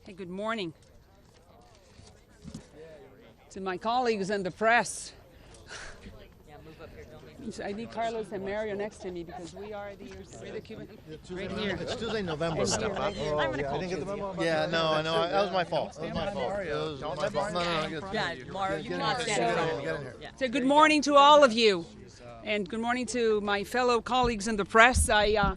Hey, good morning to my colleagues in the press. I need Carlos and Mario next to me because we're the Cuban. Right here. It's Tuesday, November. Right here. I'm gonna didn't get the memo about Yeah, the- no, I know. That was my fault. That was my fault. It was my fault. No, good. Yeah, Mario, you cannot Get stand in up. here. Get in here. Yeah. So good morning to all of you, and good morning to my fellow colleagues in the press. A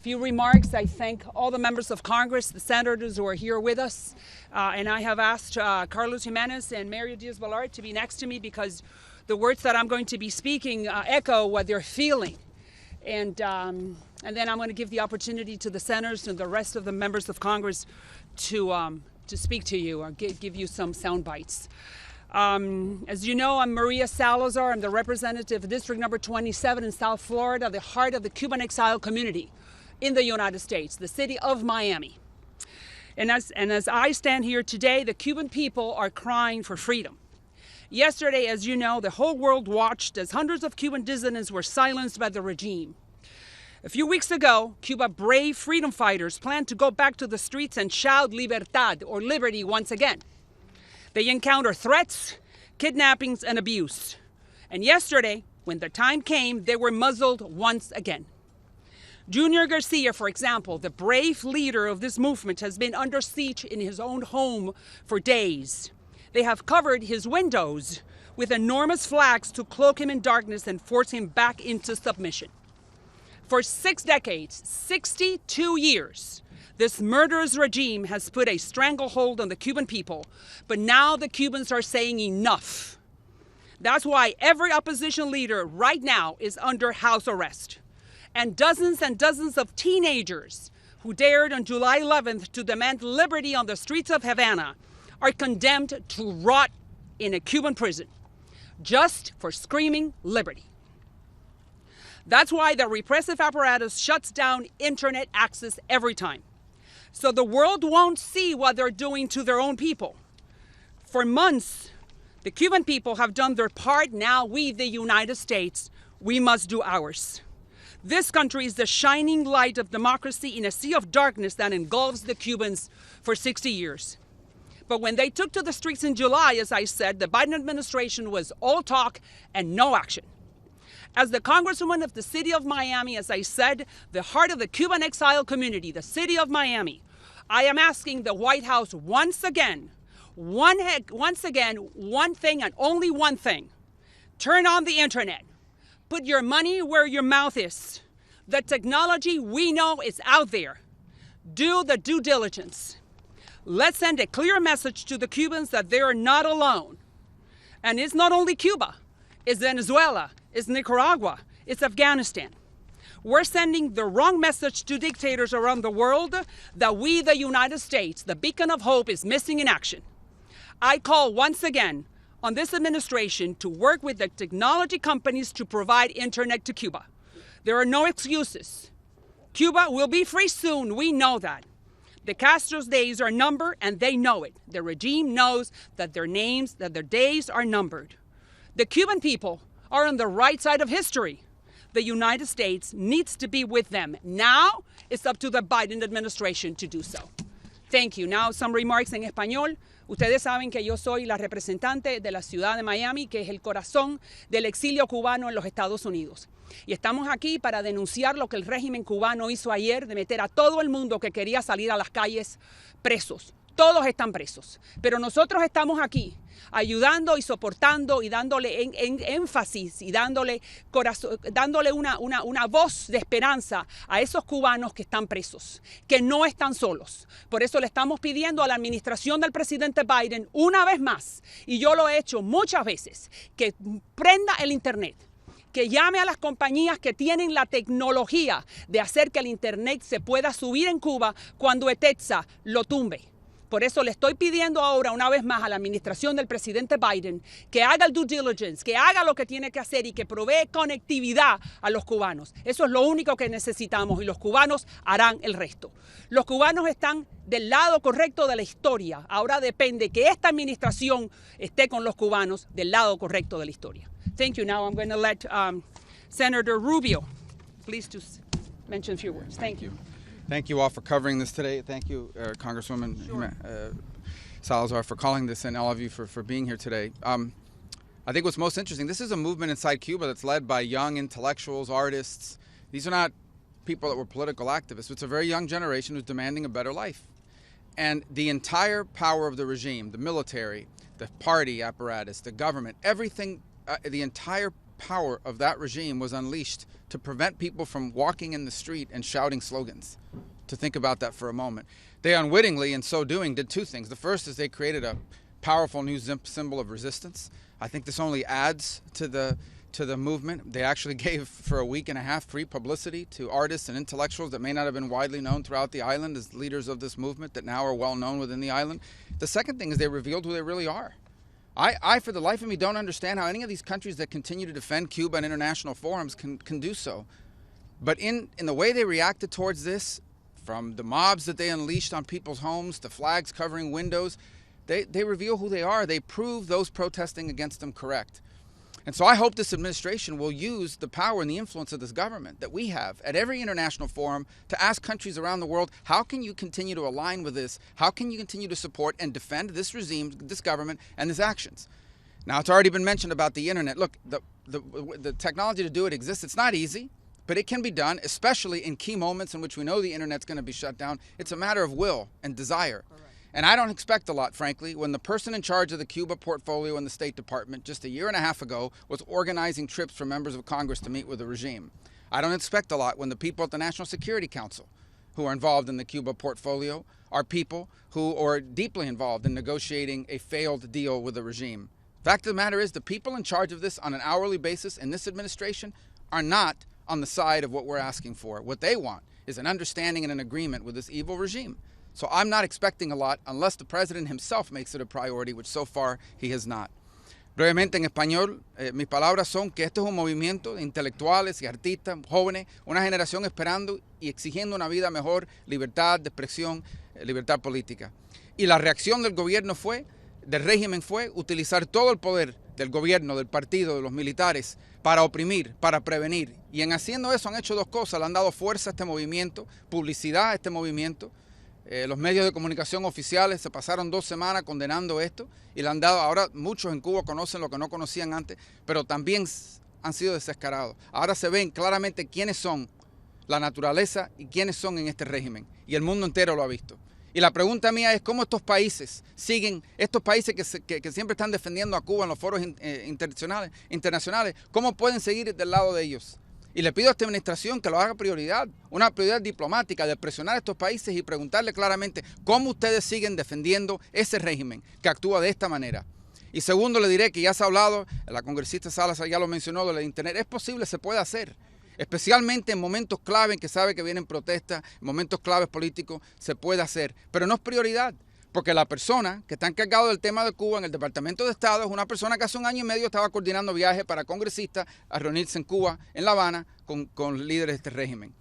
few remarks. I thank all the members of Congress, the senators who are here with us, and I have asked Carlos Jimenez and Mario Diaz-Balart to be next to me because the words that I'm going to be speaking echo what they're feeling. And then I'm going to give the opportunity to the senators and the rest of the members of Congress to speak to you or give you some sound bites. As you know, I'm Maria Salazar. I'm the representative of District Number 27 in South Florida, the heart of the Cuban exile community in the United States, the city of Miami. And as I stand here today, the Cuban people are crying for freedom. Yesterday, as you know, the whole world watched as hundreds of Cuban dissidents were silenced by the regime. A few weeks ago, Cuba's brave freedom fighters planned to go back to the streets and shout libertad, or liberty, once again. They encountered threats, kidnappings, and abuse. And yesterday, when the time came, they were muzzled once again. Junior Garcia, for example, the brave leader of this movement, has been under siege in his own home for days. They have covered his windows with enormous flags to cloak him in darkness and force him back into submission. For 6 decades, 62 years, this murderous regime has put a stranglehold on the Cuban people, but now the Cubans are saying enough. That's why every opposition leader right now is under house arrest. And dozens of teenagers who dared on July 11th to demand liberty on the streets of Havana are condemned to rot in a Cuban prison just for screaming liberty. That's why the repressive apparatus shuts down internet access every time. So the world won't see what they're doing to their own people. For months, the Cuban people have done their part. Now we, the United States, we must do ours. This country is the shining light of democracy in a sea of darkness that engulfs the Cubans for 60 years. But when they took to the streets in July, as I said, the Biden administration was all talk and no action. As the Congresswoman of the city of Miami, as I said, the heart of the Cuban exile community, the city of Miami, I am asking the White House once again, one thing and only one thing. Turn on the internet. Put your money where your mouth is. The technology we know is out there. Do the due diligence. Let's send a clear message to the Cubans that they are not alone. And it's not only Cuba. It's Venezuela. It's Nicaragua. It's Afghanistan. We're sending the wrong message to dictators around the world that we, the United States, the beacon of hope, is missing in action. I call once again on this administration to work with the technology companies to provide internet to Cuba. There are no excuses. Cuba will be free soon. We know that. The Castro's days are numbered, and they know it. The regime knows that their days are numbered. The Cuban people are on the right side of history. The United States needs to be with them. Now it's up to the Biden administration to do so. Thank you. Now some remarks en español. Ustedes saben que yo soy la representante de la ciudad de Miami, que es el corazón del exilio cubano en los Estados Unidos. Y estamos aquí para denunciar lo que el régimen cubano hizo ayer de meter a todo el mundo que quería salir a las calles presos. Todos están presos. Pero nosotros estamos aquí ayudando y soportando y dándole énfasis y dándole una voz de esperanza a esos cubanos que están presos, que no están solos. Por eso le estamos pidiendo a la administración del presidente Biden una vez más, y yo lo he hecho muchas veces, que prenda el internet, que llame a las compañías que tienen la tecnología de hacer que el internet se pueda subir en Cuba cuando ETETSA lo tumbe. Por eso le estoy pidiendo ahora una vez más a la administración del presidente Biden que haga el due diligence, que haga lo que tiene que hacer y que provee conectividad a los cubanos. Eso es lo único que necesitamos y los cubanos harán el resto. Los cubanos están del lado correcto de la historia. Ahora depende que esta administración esté con los cubanos del lado correcto de la historia. Thank you. Now I'm going to let Senator Rubio, please, to mention a few words. Thank you. Thank you all for covering this today. Thank you, Congresswoman Salazar, for calling this, and all of you for being here today. I think what's most interesting, this is a movement inside Cuba that's led by young intellectuals, artists. These are not people that were political activists. It's a very young generation who's demanding a better life. And the entire power of the regime, the military, the party apparatus, the government, everything, the entire power of that regime was unleashed to prevent people from walking in the street and shouting slogans. To think about that for a moment. They unwittingly, in so doing, did two things. The first is they created a powerful new symbol of resistance. I think this only adds to the movement. They actually gave, for a week and a half, free publicity to artists and intellectuals that may not have been widely known throughout the island as leaders of this movement that now are well known within the island. The second thing is they revealed who they really are. I, for the life of me, don't understand how any of these countries that continue to defend Cuba in international forums can do so. But in the way they reacted towards this, from the mobs that they unleashed on people's homes to flags covering windows, they reveal who they are. They prove those protesting against them correct. And so I hope this administration will use the power and the influence of this government that we have at every international forum to ask countries around the world, how can you continue to align with this? How can you continue to support and defend this regime, this government, and its actions? Now, it's already been mentioned about the internet. Look, the technology to do it exists. It's not easy, but it can be done, especially in key moments in which we know the internet's going to be shut down. It's a matter of will and desire. And I don't expect a lot, frankly, when the person in charge of the Cuba portfolio in the State Department just a year and a half ago was organizing trips for members of Congress to meet with the regime. I don't expect a lot when the people at the National Security Council who are involved in the Cuba portfolio are people who are deeply involved in negotiating a failed deal with the regime. Fact of the matter is, the people in charge of this on an hourly basis in this administration are not on the side of what we're asking for. What they want is an understanding and an agreement with this evil regime. So I'm not expecting a lot unless the president himself makes it a priority, which so far he has not. Brevemente en español, mis palabras son que este es un movimiento de intelectuales y artistas jóvenes, una generación esperando y exigiendo una vida mejor, libertad de expresión, libertad política. Y la reacción del gobierno del régimen fue utilizar todo el poder del gobierno, del partido, de los militares, para oprimir, para prevenir. Y en haciendo eso han hecho dos cosas, le han dado fuerza a este movimiento, publicidad a este movimiento. Los medios de comunicación oficiales se pasaron 2 semanas condenando esto y le han dado, ahora muchos en Cuba conocen lo que no conocían antes, pero también han sido descarados. Ahora se ven claramente quiénes son la naturaleza y quiénes son en este régimen. Y el mundo entero lo ha visto. Y la pregunta mía es cómo estos países siguen, estos países que siempre están defendiendo a Cuba en los foros internacionales, cómo pueden seguir del lado de ellos. Y le pido a esta administración que lo haga prioridad, una prioridad diplomática de presionar a estos países y preguntarle claramente cómo ustedes siguen defendiendo ese régimen que actúa de esta manera. Y segundo, le diré que ya se ha hablado, la congresista Salazar ya lo mencionó, de la internet. Es posible, se puede hacer, especialmente en momentos clave en que sabe que vienen protestas, en momentos claves políticos, se puede hacer, pero no es prioridad. Porque la persona que está encargado del tema de Cuba en el Departamento de Estado es una persona que hace 1 año y medio estaba coordinando viajes para congresistas a reunirse en Cuba, en La Habana, con líderes de este régimen.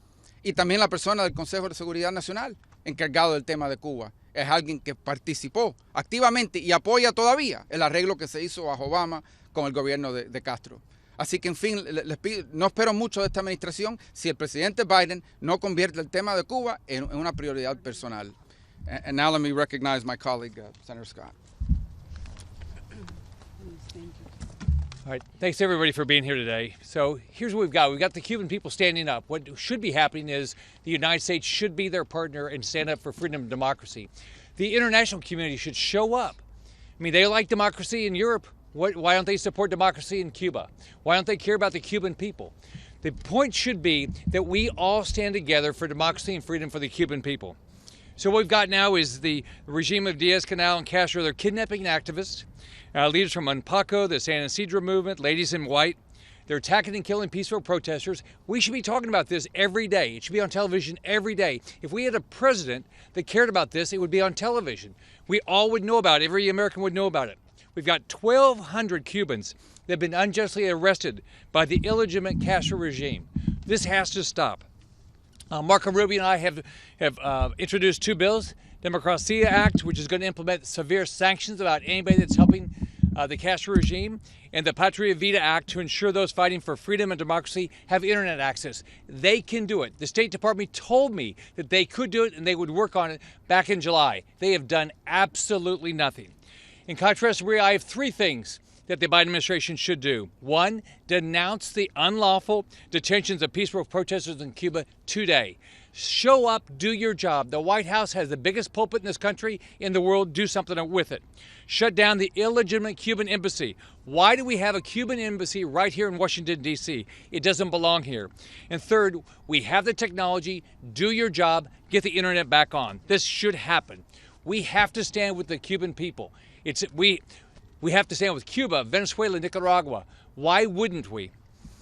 Y también la persona del Consejo de Seguridad Nacional encargado del tema de Cuba es alguien que participó activamente y apoya todavía el arreglo que se hizo bajo Obama con el gobierno de Castro. Así que, en fin, les pido, no espero mucho de esta administración si el presidente Biden no convierte el tema de Cuba en una prioridad personal. And now let me recognize my colleague, Senator Scott. All right, thanks everybody for being here today. So here's what we've got. We've got the Cuban people standing up. What should be happening is the United States should be their partner and stand up for freedom and democracy. The international community should show up. I mean, they like democracy in Europe. Why don't they support democracy in Cuba? Why don't they care about the Cuban people? The point should be that we all stand together for democracy and freedom for the Cuban people. So what we've got now is the regime of Diaz-Canel and Castro. They're kidnapping activists, leaders from UNPACO, the San Isidro movement, ladies in white. They're attacking and killing peaceful protesters. We should be talking about this every day. It should be on television every day. If we had a president that cared about this, it would be on television. We all would know about it. Every American would know about it. We've got 1,200 Cubans that have been unjustly arrested by the illegitimate Castro regime. This has to stop. Marco Rubio and I have introduced 2 bills. Democracia Act, which is going to implement severe sanctions about anybody that's helping the Castro regime, and the Patria Vida Act to ensure those fighting for freedom and democracy have internet access. They can do it. The State Department told me that they could do it and they would work on it back in July. They have done absolutely nothing. In contrast, I have three things that the Biden administration should do. One, denounce the unlawful detentions of peaceful protesters in Cuba today. Show up, do your job. The White House has the biggest pulpit in this country, in the world. Do something with it. Shut down the illegitimate Cuban embassy. Why do we have a Cuban embassy right here in Washington, D.C.? It doesn't belong here. And third, we have the technology. Do your job. Get the internet back on. This should happen. We have to stand with the Cuban people. We have to stand with Cuba, Venezuela, Nicaragua. Why wouldn't we?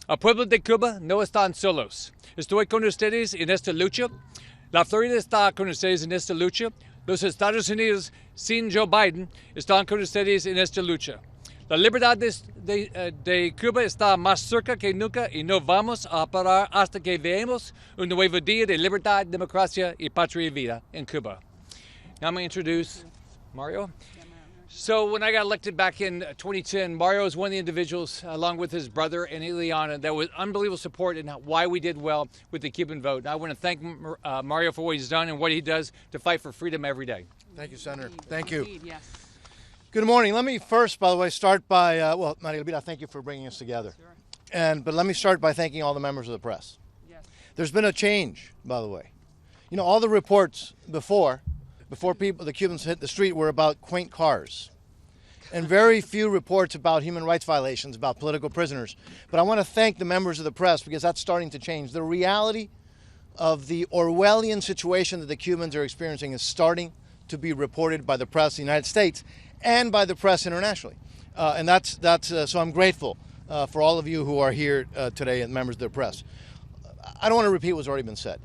El pueblo de Cuba no están solos. Estoy con ustedes en esta lucha. La Florida está con ustedes en esta lucha. Los Estados Unidos, sin Joe Biden, están con ustedes en esta lucha. La libertad de Cuba está más cerca que nunca y no vamos a parar hasta que veamos un nuevo día de libertad, democracia y patria y vida in Cuba. Now I'm going to introduce Mario. So when I got elected back in 2010, Mario was one of the individuals, along with his brother and Ileana, that was unbelievable support in why we did well with the Cuban vote. And I want to thank Mario for what he's done and what he does to fight for freedom every day. Thank you, Senator. Thank you. Indeed, yes. Good morning. Let me first, by the way, start by, well, Maria Elvira, thank you for bringing us together. Sure. But let me start by thanking all the members of the press. Yes. There's been a change, by the way. You know, all the reports before the Cubans hit the street were about quaint cars. And very few reports about human rights violations, about political prisoners. But I want to thank the members of the press because that's starting to change. The reality of the Orwellian situation that the Cubans are experiencing is starting to be reported by the press in the United States and by the press internationally. So I'm grateful for all of you who are here today and members of the press. I don't want to repeat what's already been said.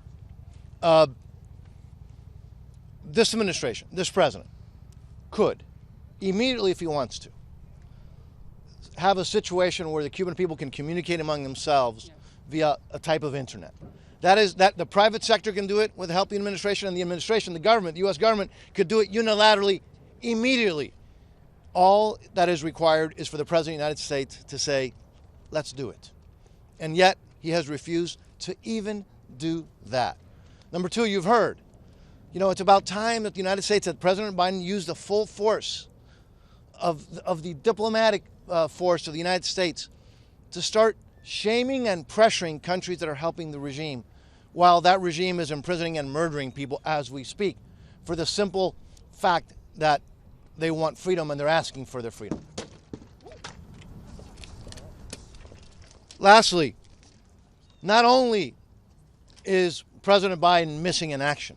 This administration, this president, could immediately, if he wants to, have a situation where the Cuban people can communicate among themselves via a type of internet. That the private sector can do it with the help of the administration, and the administration, the government, the U.S. government, could do it unilaterally, immediately. All that is required is for the President of the United States to say, let's do it. And yet, he has refused to even do that. Number two, you've heard. You know, it's about time that the United States, that President Biden used the full force of the diplomatic force of the United States to start shaming and pressuring countries that are helping the regime while that regime is imprisoning and murdering people as we speak for the simple fact that they want freedom and they're asking for their freedom. Lastly, not only is President Biden missing in action,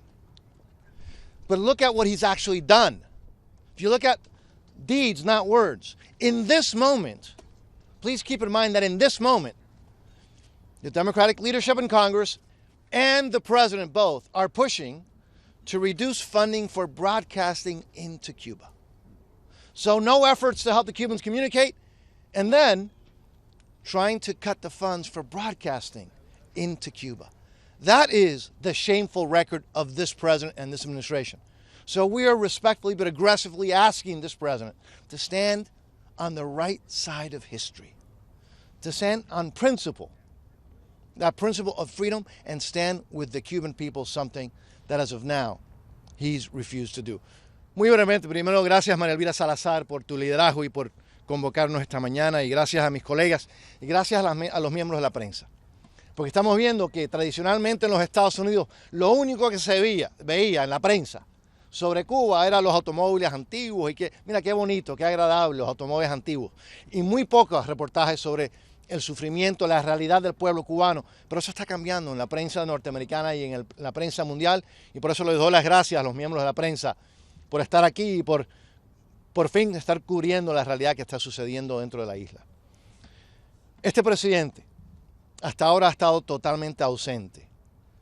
but look at what he's actually done. If you look at deeds, not words. In this moment, please keep in mind that in this moment, the Democratic leadership in Congress and the President both are pushing to reduce funding for broadcasting into Cuba. So no efforts to help the Cubans communicate, and then trying to cut the funds for broadcasting into Cuba. That is the shameful record of this president and this administration. So we are respectfully but aggressively asking this president to stand on the right side of history, to stand on principle, that principle of freedom, and stand with the Cuban people, something that as of now he's refused to do. Muy brevemente, primero, gracias María Elvira Salazar por tu liderazgo y por convocarnos esta mañana, y gracias a mis colegas y gracias a los miembros de la prensa. Porque estamos viendo que tradicionalmente en los Estados Unidos lo único que se veía en la prensa sobre Cuba eran los automóviles antiguos y que, mira qué bonito, qué agradable los automóviles antiguos. Y muy pocos reportajes sobre el sufrimiento, la realidad del pueblo cubano. Pero eso está cambiando en la prensa norteamericana y en la prensa mundial. Y por eso les doy las gracias a los miembros de la prensa por estar aquí y por fin estar cubriendo la realidad que está sucediendo dentro de la isla. Este presidente hasta ahora ha estado totalmente ausente.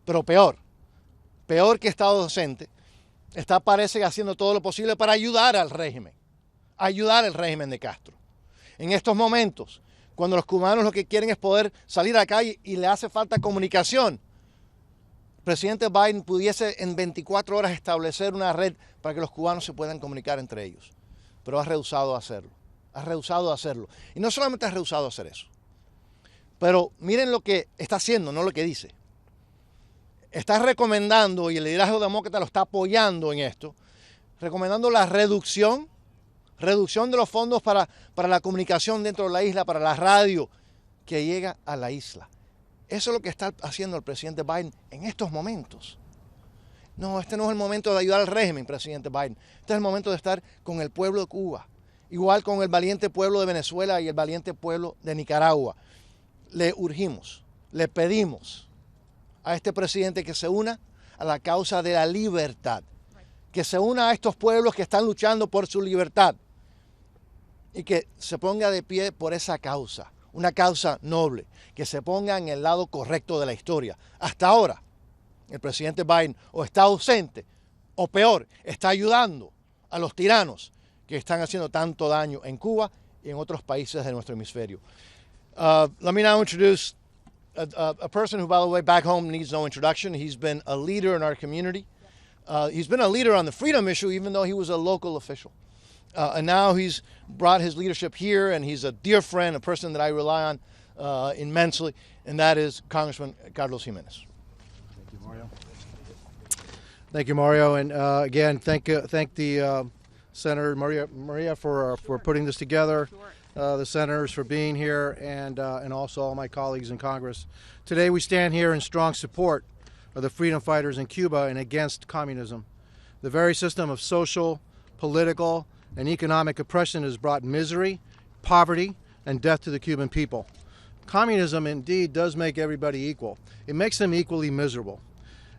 Pero peor que estado ausente, parece haciendo todo lo posible para ayudar al régimen de Castro. En estos momentos, cuando los cubanos lo que quieren es poder salir a la calle y le hace falta comunicación, el presidente Biden pudiese en 24 horas establecer una red para que los cubanos se puedan comunicar entre ellos, pero ha rehusado hacerlo. ha rehusado hacerlo. Y no solamente ha rehusado hacer eso, pero miren lo que está haciendo, no lo que dice. Está recomendando, y el liderazgo demócrata lo está apoyando en esto, recomendando la reducción de los fondos para la comunicación dentro de la isla, para la radio que llega a la isla. Eso es lo que está haciendo el presidente Biden en estos momentos. No, este no es el momento de ayudar al régimen, presidente Biden. Este es el momento de estar con el pueblo de Cuba, igual con el valiente pueblo de Venezuela y el valiente pueblo de Nicaragua. Le urgimos, le pedimos a este presidente que se una a la causa de la libertad, que se una a estos pueblos que están luchando por su libertad y que se ponga de pie por esa causa, una causa noble, que se ponga en el lado correcto de la historia. Hasta ahora, el presidente Biden o está ausente o peor, está ayudando a los tiranos que están haciendo tanto daño en Cuba y en otros países de nuestro hemisferio. Let me now introduce a person who, by the way, back home needs no introduction. He's been a leader in our community. He's been a leader on the freedom issue, even though he was a local official. And now he's brought his leadership here, and he's a dear friend, a person that I rely on immensely, and that is Congressman Carlos Jimenez. Thank you, Mario. Thank you, Mario. And again, thank the Senator Maria for putting this together. The senators for being here, and also all my colleagues in Congress. Today we stand here in strong support of the freedom fighters in Cuba and against communism. The very system of social, political, and economic oppression has brought misery, poverty, and death to the Cuban people. Communism indeed does make everybody equal. It makes them equally miserable.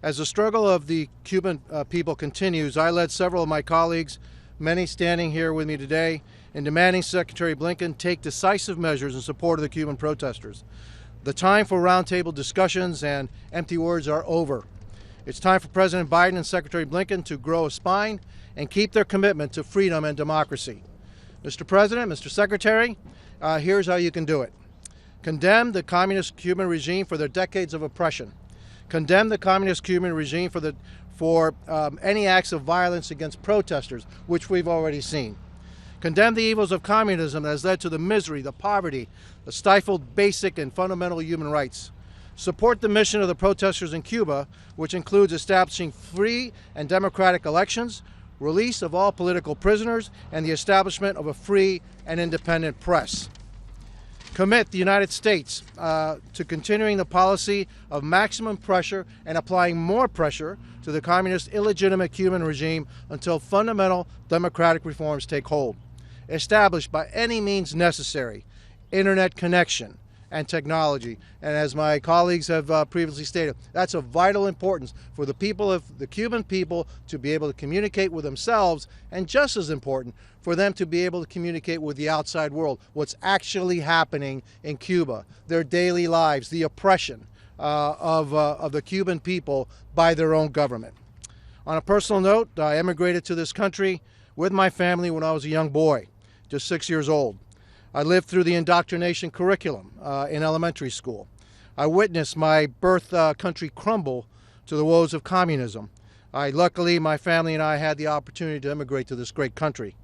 As the struggle of the Cuban people continues, I led several of my colleagues, many standing here with me today, in demanding Secretary Blinken take decisive measures in support of the Cuban protesters. The time for roundtable discussions and empty words are over. It's time for President Biden and Secretary Blinken to grow a spine and keep their commitment to freedom and democracy. Mr. President, Mr. Secretary, here's how you can do it. Condemn the communist Cuban regime for their decades of oppression. Condemn the communist Cuban regime for any acts of violence against protesters, which we've already seen. Condemn the evils of communism that has led to the misery, the poverty, the stifled basic and fundamental human rights. Support the mission of the protesters in Cuba, which includes establishing free and democratic elections, release of all political prisoners, and the establishment of a free and independent press. Commit the United States to continuing the policy of maximum pressure and applying more pressure to the communist illegitimate Cuban regime until fundamental democratic reforms take hold. Establish by any means necessary internet connection and technology. And as my colleagues have previously stated, that's of vital importance for the people of the Cuban people to be able to communicate with themselves, and just as important for them to be able to communicate with the outside world, what's actually happening in Cuba, their daily lives, the oppression of the Cuban people by their own government. On a personal note, I emigrated to this country with my family when I was a young boy, just 6 years old. I lived through the indoctrination curriculum in elementary school. I witnessed my birth country crumble to the woes of communism. Luckily, my family and I had the opportunity to immigrate to this great country.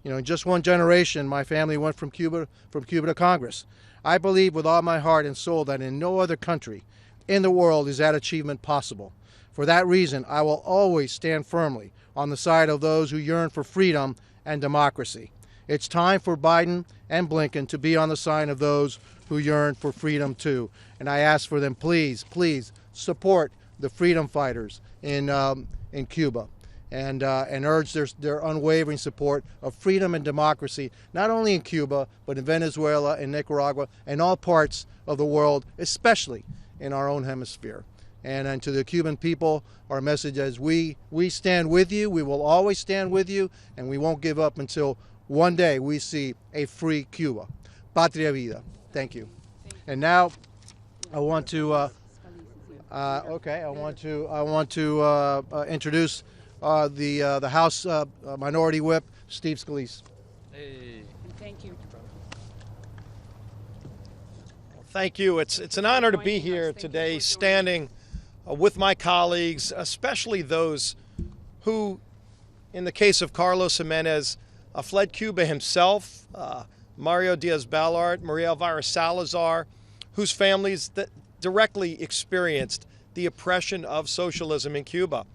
You know, in just one generation, my family went from Cuba to Congress. I believe with all my heart and soul that in no other country in the world is that achievement possible. For that reason, I will always stand firmly on the side of those who yearn for freedom and democracy. It's time for Biden and Blinken to be on the side of those who yearn for freedom too. And I ask for them, please, please support the freedom fighters in Cuba, and urge their unwavering support of freedom and democracy, not only in Cuba, but in Venezuela and Nicaragua and all parts of the world, especially in our own hemisphere. And to the Cuban people, our message is we stand with you, we will always stand with you, and we won't give up until one day we see a free Cuba. Patria vida. Thank you. And now I want to introduce the House Minority Whip, Steve Scalise. Hey. Thank you. Thank you. It's an honor to be here today, standing with my colleagues, especially those who, in the case of Carlos Jimenez, fled Cuba himself, Mario Diaz-Balart, Maria Elvira Salazar, whose families that directly experienced the oppression of socialism in Cuba.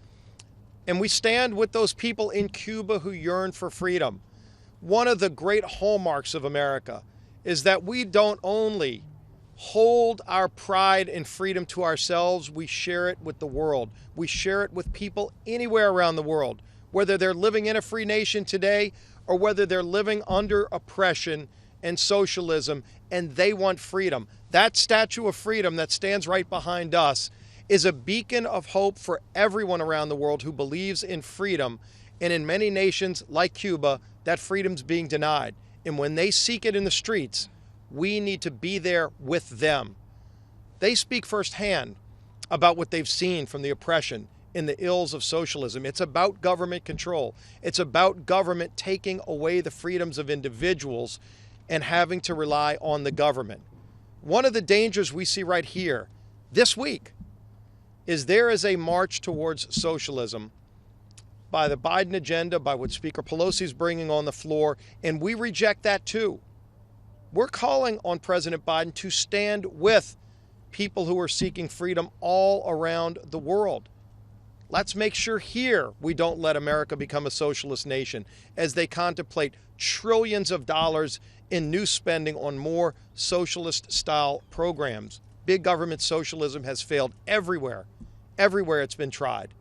And we stand with those people in Cuba who yearn for freedom. One of the great hallmarks of America is that we don't only hold our pride and freedom to ourselves, we share it with the world. We share it with people anywhere around the world, whether they're living in a free nation today or whether they're living under oppression and socialism and they want freedom. That Statue of Freedom that stands right behind us is a beacon of hope for everyone around the world who believes in freedom. And in many nations like Cuba, that freedom's being denied. And when they seek it in the streets, we need to be there with them. They speak firsthand about what they've seen from the oppression and the ills of socialism. It's about government control. It's about government taking away the freedoms of individuals and having to rely on the government. One of the dangers we see right here this week is there is a march towards socialism by the Biden agenda, by what Speaker Pelosi is bringing on the floor, and we reject that too. We're calling on President Biden to stand with people who are seeking freedom all around the world. Let's make sure here we don't let America become a socialist nation as they contemplate trillions of dollars in new spending on more socialist-style programs. Big government socialism has failed everywhere it's been tried.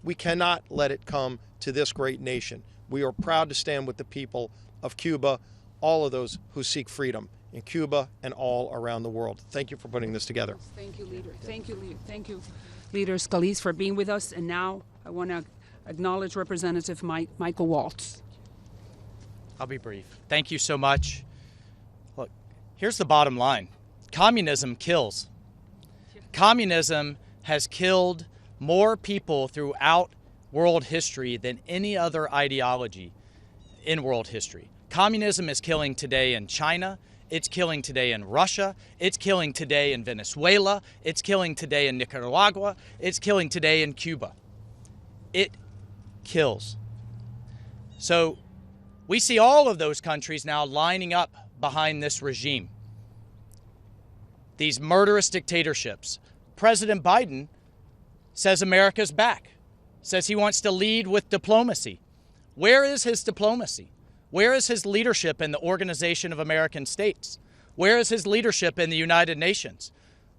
We cannot let it come to this great nation. We are proud to stand with the people of Cuba, all of those who seek freedom in Cuba and all around the world. Thank you for putting this together. Thank you, Leader. Thank you, Leader Scalise, for being with us. And now I want to acknowledge Representative Michael Waltz. I'll be brief. Thank you so much. Look, here's the bottom line. Communism kills. Communism has killed more people throughout world history than any other ideology in world history. Communism is killing today in China. It's killing today in Russia. It's killing today in Venezuela. It's killing today in Nicaragua. It's killing today in Cuba. It kills. So we see all of those countries now lining up behind this regime. These murderous dictatorships. President Biden says America's back, says he wants to lead with diplomacy. Where is his diplomacy? Where is his leadership in the Organization of American States? Where is his leadership in the United Nations?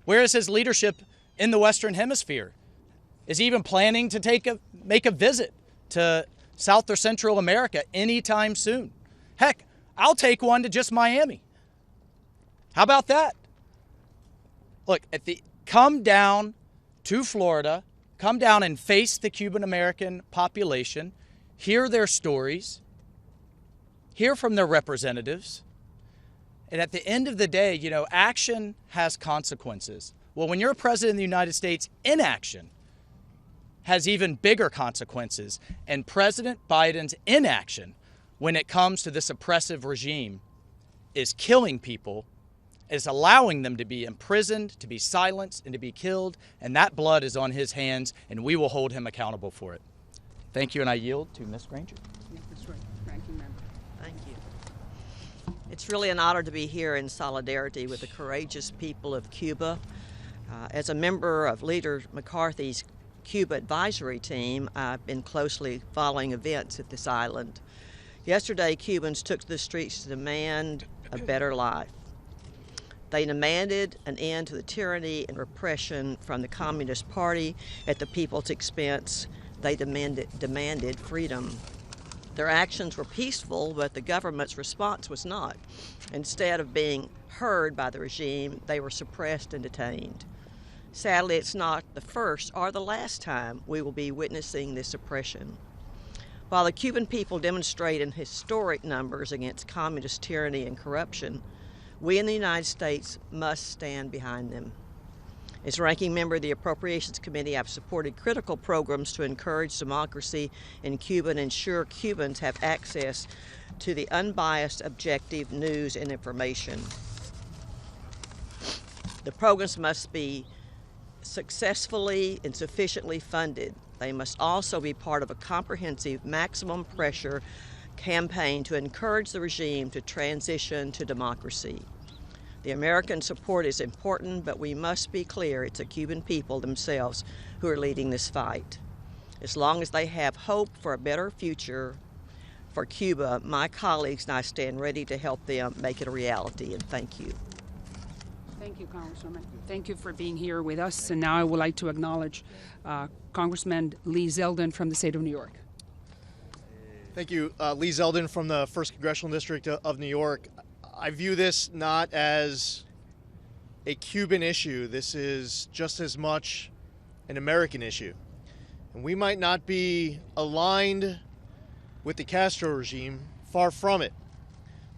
Where is his leadership in the Western Hemisphere? Is he even planning to make a visit to South or Central America anytime soon? Heck, I'll take one to just Miami. How about that? Look, come down to Florida, come down and face the Cuban American population, hear their stories, hear from their representatives. And at the end of the day, you know, action has consequences. Well, when you're a president of the United States, inaction has even bigger consequences. And President Biden's inaction when it comes to this oppressive regime is killing people, is allowing them to be imprisoned, to be silenced, and to be killed. And that blood is on his hands, and we will hold him accountable for it. Thank you, and I yield to Ms. Granger. Yeah, that's right. Ranking member. Thank you. It's really an honor to be here in solidarity with the courageous people of Cuba. As a member of Leader McCarthy's Cuba advisory team, I've been closely following events at this island. Yesterday, Cubans took to the streets to demand a better life. They demanded an end to the tyranny and repression from the Communist Party at the people's expense. They demanded freedom. Their actions were peaceful, but the government's response was not. Instead of being heard by the regime, they were suppressed and detained. Sadly, it's not the first or the last time we will be witnessing this oppression. While the Cuban people demonstrate in historic numbers against communist tyranny and corruption, we in the United States must stand behind them. As ranking member of the Appropriations Committee, I've supported critical programs to encourage democracy in Cuba and ensure Cubans have access to the unbiased, objective news and information. The programs must be successfully and sufficiently funded. They must also be part of a comprehensive maximum pressure campaign to encourage the regime to transition to democracy. The American support is important, but we must be clear it's the Cuban people themselves who are leading this fight. As long as they have hope for a better future for Cuba, my colleagues and I stand ready to help them make it a reality, and thank you. Thank you, Congresswoman. Thank you for being here with us. And now I would like to acknowledge Congressman Lee Zeldin from the state of New York. Thank you. Lee Zeldin from the 1st Congressional District of New York. I view this not as a Cuban issue. This is just as much an American issue. And we might not be aligned with the Castro regime, far from it,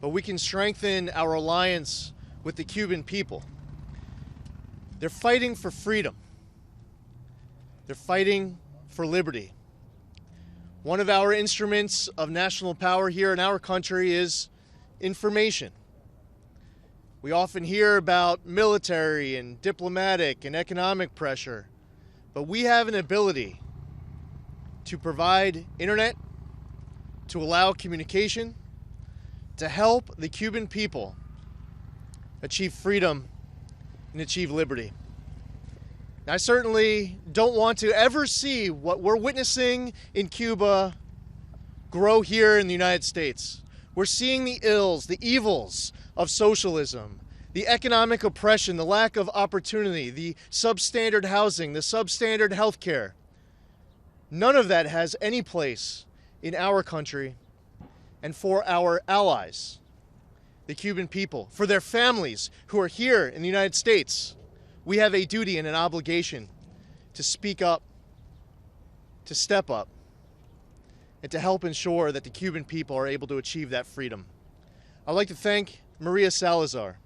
but we can strengthen our alliance with the Cuban people. They're fighting for freedom. They're fighting for liberty. One of our instruments of national power here in our country is information. We often hear about military and diplomatic and economic pressure, but we have an ability to provide internet, to allow communication, to help the Cuban people achieve freedom and achieve liberty. I certainly don't want to ever see what we're witnessing in Cuba grow here in the United States. We're seeing the ills, the evils of socialism, the economic oppression, the lack of opportunity, the substandard housing, the substandard healthcare. None of that has any place in our country, and for our allies, the Cuban people, for their families who are here in the United States, we have a duty and an obligation to speak up, to step up, and to help ensure that the Cuban people are able to achieve that freedom. I'd like to thank Maria Salazar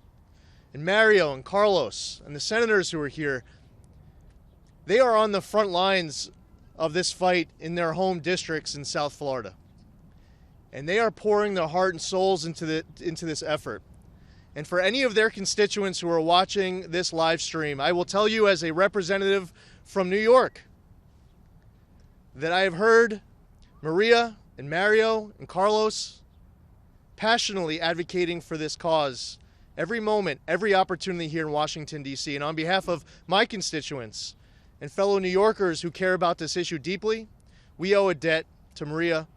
and Mario and Carlos and the senators who are here. They are on the front lines of this fight in their home districts in South Florida. And they are pouring their heart and souls into this effort. And for any of their constituents who are watching this live stream, I will tell you as a representative from New York that I have heard Maria and Mario and Carlos passionately advocating for this cause every moment, every opportunity here in Washington, D.C. And on behalf of my constituents and fellow New Yorkers who care about this issue deeply, we owe a debt to Maria,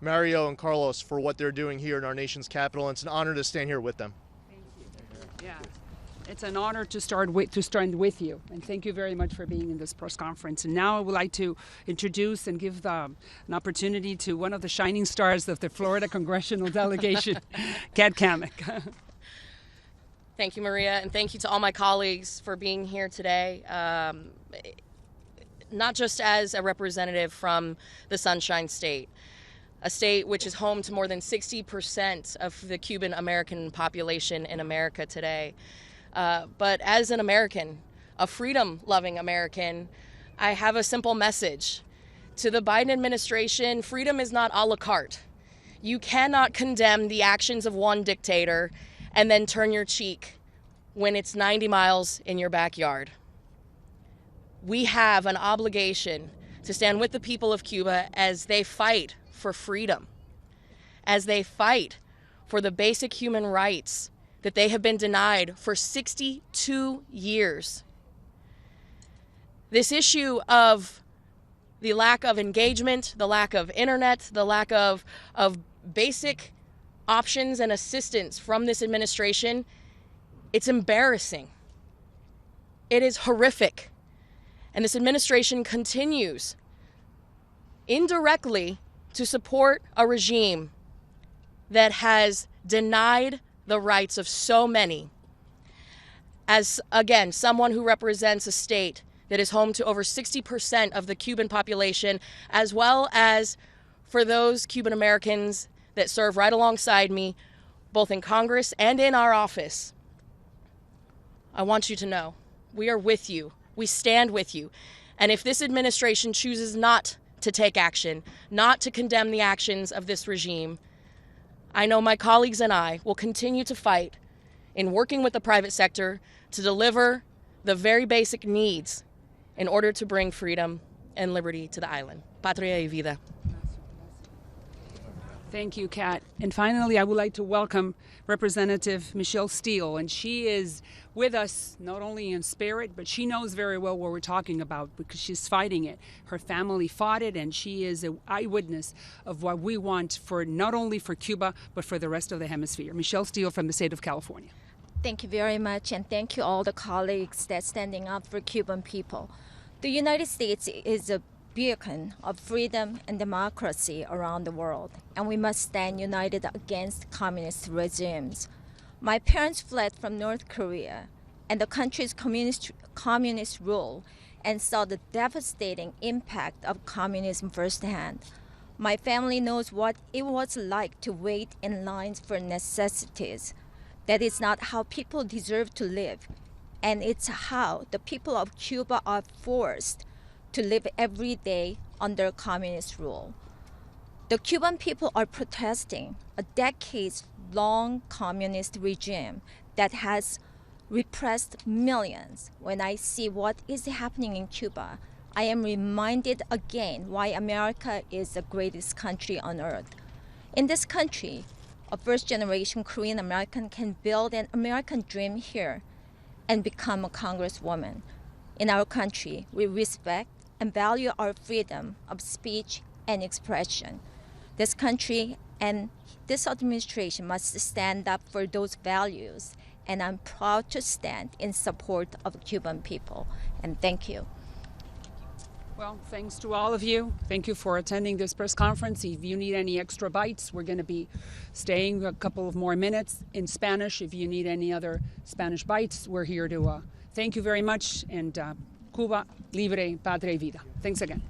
Mario, and Carlos for what they're doing here in our nation's capital, and it's an honor to stand here with them. Thank you. Yeah, it's an honor to stand with you, and thank you very much for being in this press conference. And now I would like to introduce and give an opportunity to one of the shining stars of the Florida congressional delegation, Kat Kamek. Thank you, Maria, and thank you to all my colleagues for being here today. Not just as a representative from the Sunshine State, a state which is home to more than 60% of the Cuban American population in America today, but as an American, a freedom-loving American, I have a simple message. To the Biden administration, freedom is not a la carte. You cannot condemn the actions of one dictator and then turn your cheek when it's 90 miles in your backyard. We have an obligation to stand with the people of Cuba as they fight for freedom, as they fight for the basic human rights that they have been denied for 62 years. This issue of the lack of engagement, the lack of internet, the lack of basic options and assistance from this administration, it's embarrassing. It is horrific. And this administration continues indirectly to support a regime that has denied the rights of so many. As, again, someone who represents a state that is home to over 60% of the Cuban population, as well as for those Cuban Americans that serve right alongside me, both in Congress and in our office, I want you to know we are with you. We stand with you. And if this administration chooses not to take action, not to condemn the actions of this regime, I know my colleagues and I will continue to fight in working with the private sector to deliver the very basic needs in order to bring freedom and liberty to the island. Patria y vida. Thank you, Kat. And finally, I would like to welcome Representative Michelle Steele. And she is with us not only in spirit, but she knows very well what we're talking about because she's fighting it. Her family fought it, and she is an eyewitness of what we want for not only for Cuba, but for the rest of the hemisphere. Michelle Steele from the state of California. Thank you very much, and thank you all the colleagues that's standing up for Cuban people. The United States is a beacon of freedom and democracy around the world, and we must stand united against communist regimes. My parents fled from North Korea and the country's communist rule and saw the devastating impact of communism firsthand. My family knows what it was like to wait in lines for necessities. That is not how people deserve to live, and it's how the people of Cuba are forced to live every day under communist rule. The Cuban people are protesting a decades-long communist regime that has repressed millions. When I see what is happening in Cuba, I am reminded again why America is the greatest country on earth. In this country, a first-generation Korean American can build an American dream here and become a congresswoman. In our country, we respect and value our freedom of speech and expression. This country and this administration must stand up for those values, and I'm proud to stand in support of the Cuban people. And thank you. Well, thanks to all of you. Thank you for attending this press conference. If you need any extra bites, we're going to be staying a couple of more minutes in Spanish. If you need any other Spanish bites, we're here to thank you very much. And Cuba, libre, patria y vida. Thanks again.